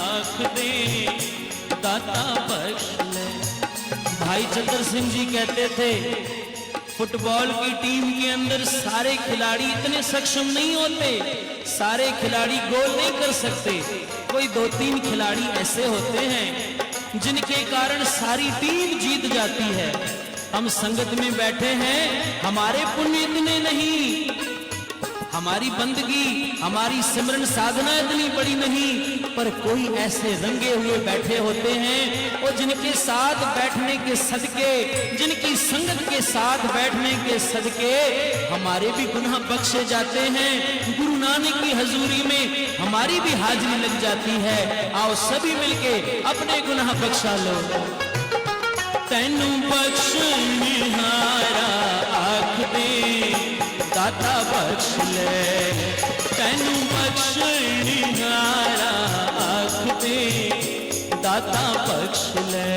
आख दे, दाता बख्श ले। भाई चतर सिंह जी कहते थे, फुटबॉल की टीम के अंदर सारे खिलाड़ी इतने सक्षम नहीं होते, सारे खिलाड़ी गोल नहीं कर सकते। कोई 2-3 खिलाड़ी ऐसे होते हैं जिनके कारण सारी टीम जीत जाती है। हम संगत में बैठे हैं, हमारे पुण्य इतने नहीं, हमारी बंदगी, हमारी सिमरन साधना इतनी बड़ी नहीं, पर कोई ऐसे रंगे हुए बैठे होते हैं और जिनके साथ बैठने के सदके, जिनकी संगत के साथ बैठने के सदके हमारे भी गुनाह बख्शे जाते हैं। गुरु नानक की हजूरी में हमारी भी हाजिरी लग जाती है। आओ सभी मिलके अपने गुनाह बख्शा लो। तैनू बख्शनिहारा आख दे, दाता बख्श ले। तैनू बख्शनिहारा आख दे, दाता बख्श ले।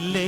ले